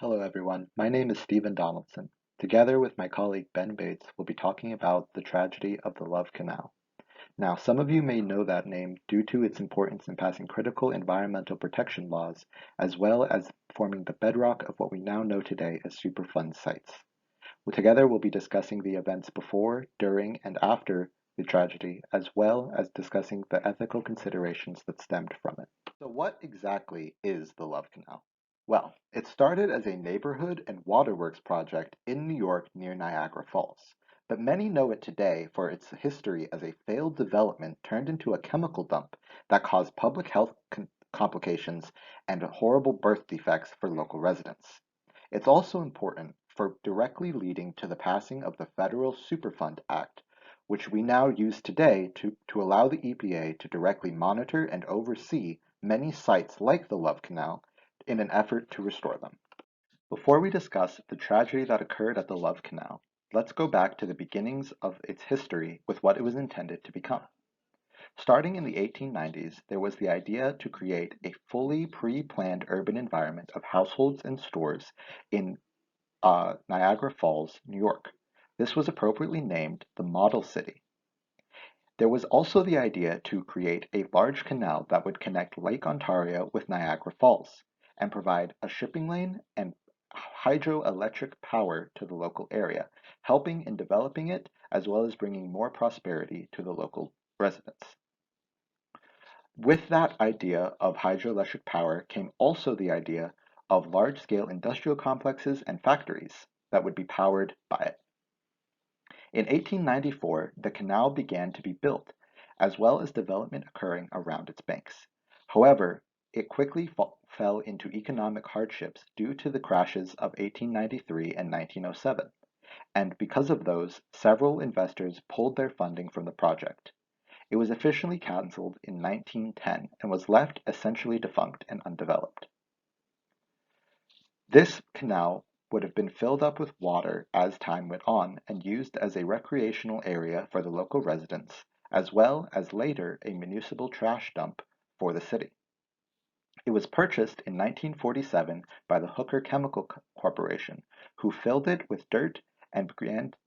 Hello, everyone. My name is Stephen Donaldson. Together with my colleague Ben Bates, we'll be talking about the tragedy of the Love Canal. Now, some of you may know that name due to its importance in passing critical environmental protection laws, as well as forming the bedrock of what we now know today as Superfund sites. Together, we'll be discussing the events before, during, and after the tragedy, as well as discussing the ethical considerations that stemmed from it. So, what exactly is the Love Canal? Well, it started as a neighborhood and waterworks project in New York near Niagara Falls, but many know it today for its history as a failed development turned into a chemical dump that caused public health complications and horrible birth defects for local residents. It's also important for directly leading to the passing of the Federal Superfund Act, which we now use today to allow the EPA to directly monitor and oversee many sites like the Love Canal in an effort to restore them. Before we discuss the tragedy that occurred at the Love Canal, let's go back to the beginnings of its history with what it was intended to become. Starting in the 1890s, there was the idea to create a fully pre-planned urban environment of households and stores in Niagara Falls, New York. This was appropriately named the Model City. There was also the idea to create a large canal that would connect Lake Ontario with Niagara Falls and provide a shipping lane and hydroelectric power to the local area, helping in developing it as well as bringing more prosperity to the local residents. With that idea of hydroelectric power came also the idea of large-scale industrial complexes and factories that would be powered by it. In 1894, the canal began to be built, as well as development occurring around its banks. However, it quickly fell into economic hardships due to the crashes of 1893 and 1907, and because of those, several investors pulled their funding from the project. It was officially cancelled in 1910 and was left essentially defunct and undeveloped. This canal would have been filled up with water as time went on and used as a recreational area for the local residents, as well as later a municipal trash dump for the city. It was purchased in 1947 by the Hooker Chemical Corporation, who filled it with dirt and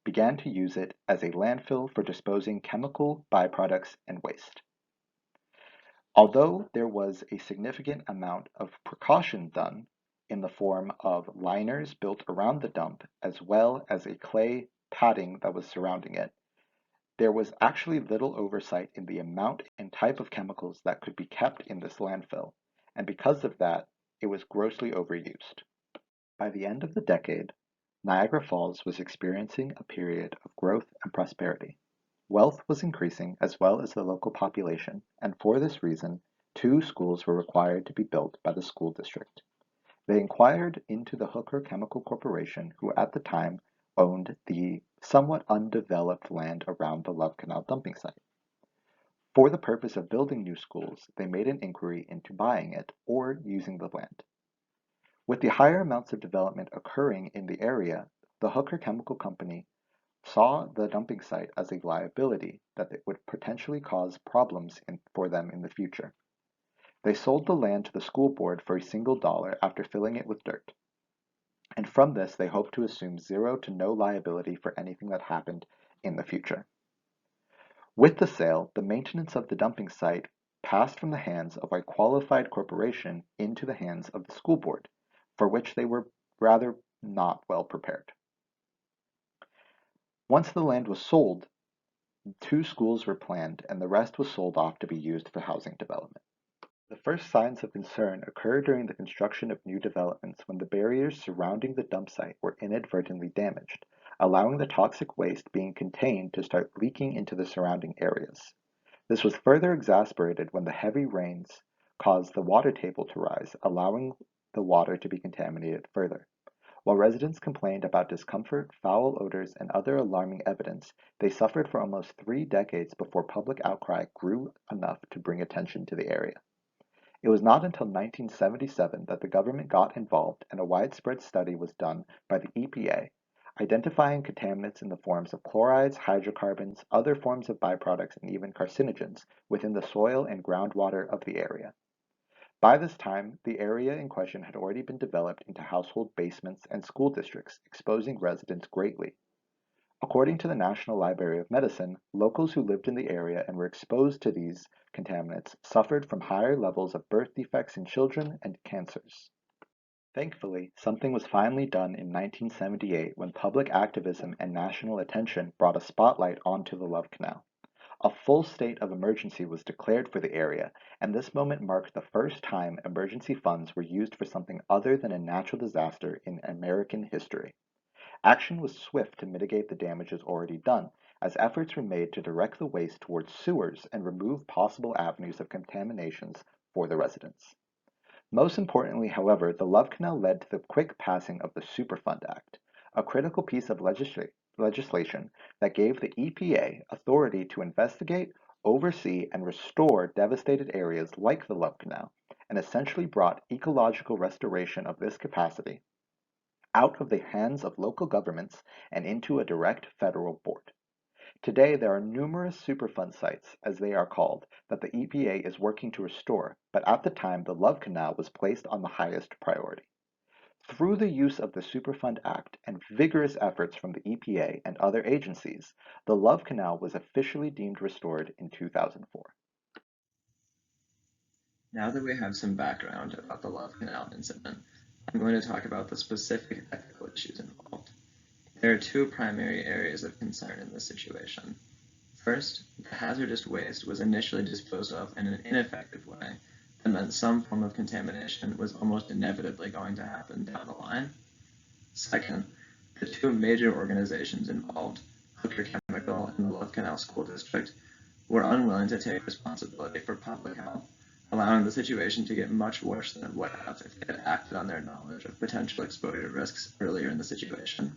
began to use it as a landfill for disposing chemical byproducts and waste. Although there was a significant amount of precaution done in the form of liners built around the dump as well as a clay padding that was surrounding it, there was actually little oversight in the amount and type of chemicals that could be kept in this landfill, and because of that, it was grossly overused. By the end of the decade, Niagara Falls was experiencing a period of growth and prosperity. Wealth was increasing as well as the local population, and for this reason, two schools were required to be built by the school district. They inquired into the Hooker Chemical Corporation, who at the time owned the somewhat undeveloped land around the Love Canal dumping site. For the purpose of building new schools, they made an inquiry into buying it or using the land. With the higher amounts of development occurring in the area, the Hooker Chemical Company saw the dumping site as a liability that it would potentially cause problems for them in the future. They sold the land to the school board for $1 after filling it with dirt. And from this, they hoped to assume zero to no liability for anything that happened in the future. With the sale, the maintenance of the dumping site passed from the hands of a qualified corporation into the hands of the school board, for which they were rather not well prepared. Once the land was sold, two schools were planned and the rest was sold off to be used for housing development. The first signs of concern occurred during the construction of new developments when the barriers surrounding the dump site were inadvertently damaged, allowing the toxic waste being contained to start leaking into the surrounding areas. This was further exacerbated when the heavy rains caused the water table to rise, allowing the water to be contaminated further. While residents complained about discomfort, foul odors, and other alarming evidence, they suffered for almost 3 decades before public outcry grew enough to bring attention to the area. It was not until 1977 that the government got involved and a widespread study was done by the EPA, identifying contaminants in the forms of chlorides, hydrocarbons, other forms of byproducts, and even carcinogens within the soil and groundwater of the area. By this time, the area in question had already been developed into household basements and school districts, exposing residents greatly. According to the National Library of Medicine, locals who lived in the area and were exposed to these contaminants suffered from higher levels of birth defects in children and cancers. Thankfully, something was finally done in 1978 when public activism and national attention brought a spotlight onto the Love Canal. A full state of emergency was declared for the area, and this moment marked the first time emergency funds were used for something other than a natural disaster in American history. Action was swift to mitigate the damages already done, as efforts were made to direct the waste towards sewers and remove possible avenues of contaminations for the residents. Most importantly, however, the Love Canal led to the quick passing of the Superfund Act, a critical piece of legislation that gave the EPA authority to investigate, oversee, and restore devastated areas like the Love Canal, and essentially brought ecological restoration of this capacity out of the hands of local governments and into a direct federal board. Today, there are numerous Superfund sites, as they are called, that the EPA is working to restore, but at the time, the Love Canal was placed on the highest priority. Through the use of the Superfund Act and vigorous efforts from the EPA and other agencies, the Love Canal was officially deemed restored in 2004. Now that we have some background about the Love Canal incident, I'm going to talk about the specific ethical issues involved. There are two primary areas of concern in this situation. First, the hazardous waste was initially disposed of in an ineffective way that meant some form of contamination was almost inevitably going to happen down the line. Second, the two major organizations involved, Hooker Chemical and the Love Canal School District, were unwilling to take responsibility for public health, allowing the situation to get much worse than it would have if they had acted on their knowledge of potential exposure risks earlier in the situation.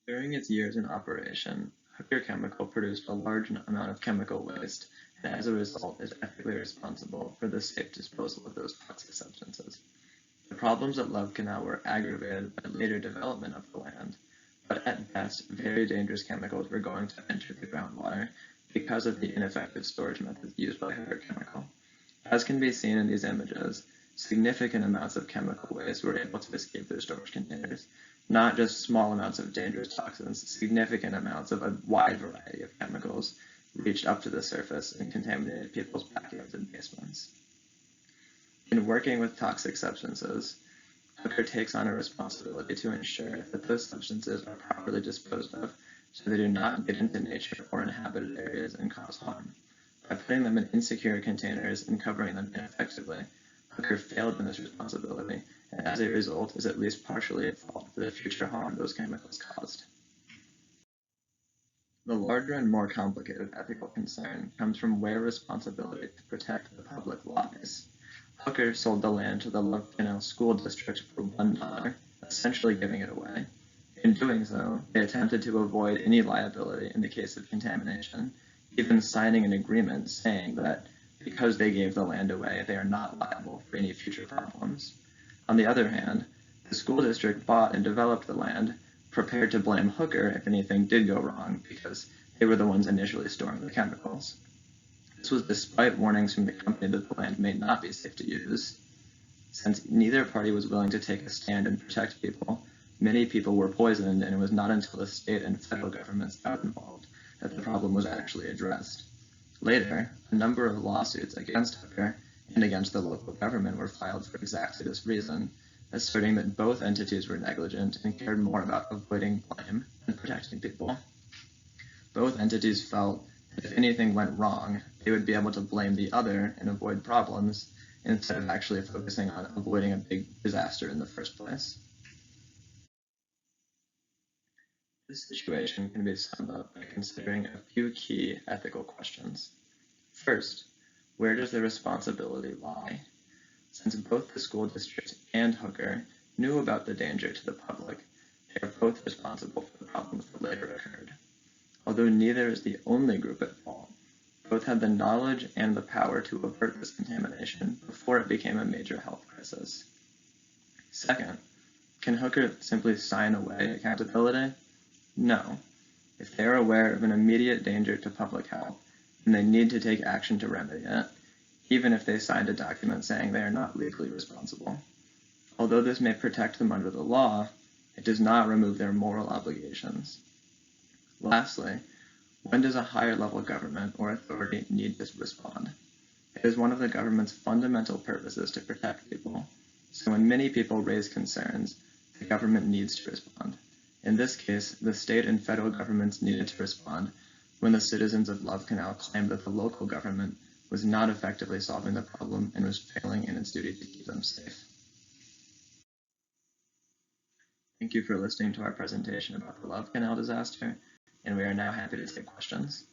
During its years in operation, Hooker Chemical produced a large amount of chemical waste and as a result is ethically responsible for the safe disposal of those toxic substances. The problems at Love Canal were aggravated by later development of the land, but at best, very dangerous chemicals were going to enter the groundwater because of the ineffective storage methods used by Hooker Chemical. As can be seen in these images, significant amounts of chemical waste were able to escape their storage containers, not just small amounts of dangerous toxins, significant amounts of a wide variety of chemicals reached up to the surface and contaminated people's backyards and basements. In working with toxic substances, Hooker takes on a responsibility to ensure that those substances are properly disposed of so they do not get into nature or inhabited areas and cause harm. By putting them in insecure containers and covering them ineffectively, Hooker failed in this responsibility, and as a result is at least partially at fault for the future harm those chemicals caused. The larger and more complicated ethical concern comes from where responsibility to protect the public lies. Hooker sold the land to the Love Canal School District for $1, essentially giving it away. In doing so, they attempted to avoid any liability in the case of contamination, even signing an agreement saying that because they gave the land away, they are not liable for any future problems. On the other hand, the school district bought and developed the land, prepared to blame Hooker if anything did go wrong because they were the ones initially storing the chemicals. This was despite warnings from the company that the land may not be safe to use. Since neither party was willing to take a stand and protect people, many people were poisoned, and it was not until the state and federal governments got involved that the problem was actually addressed. Later, a number of lawsuits against Hooker and against the local government were filed for exactly this reason, asserting that both entities were negligent and cared more about avoiding blame than protecting people. Both entities felt that if anything went wrong, they would be able to blame the other and avoid problems instead of actually focusing on avoiding a big disaster in the first place. This situation can be summed up by considering a few key ethical questions. First, where does the responsibility lie? Since both the school district and Hooker knew about the danger to the public, they are both responsible for the problems that later occurred. Although neither is the only group at fault, both had the knowledge and the power to avert this contamination before it became a major health crisis. Second, can Hooker simply sign away accountability? No. If they are aware of an immediate danger to public health, and they need to take action to remedy it, even if they signed a document saying they are not legally responsible. Although this may protect them under the law, it does not remove their moral obligations. Lastly, when does a higher level government or authority need to respond? It is one of the government's fundamental purposes to protect people. So when many people raise concerns, the government needs to respond. In this case, the state and federal governments needed to respond when the citizens of Love Canal claimed that the local government was not effectively solving the problem and was failing in its duty to keep them safe. Thank you for listening to our presentation about the Love Canal disaster, and we are now happy to take questions.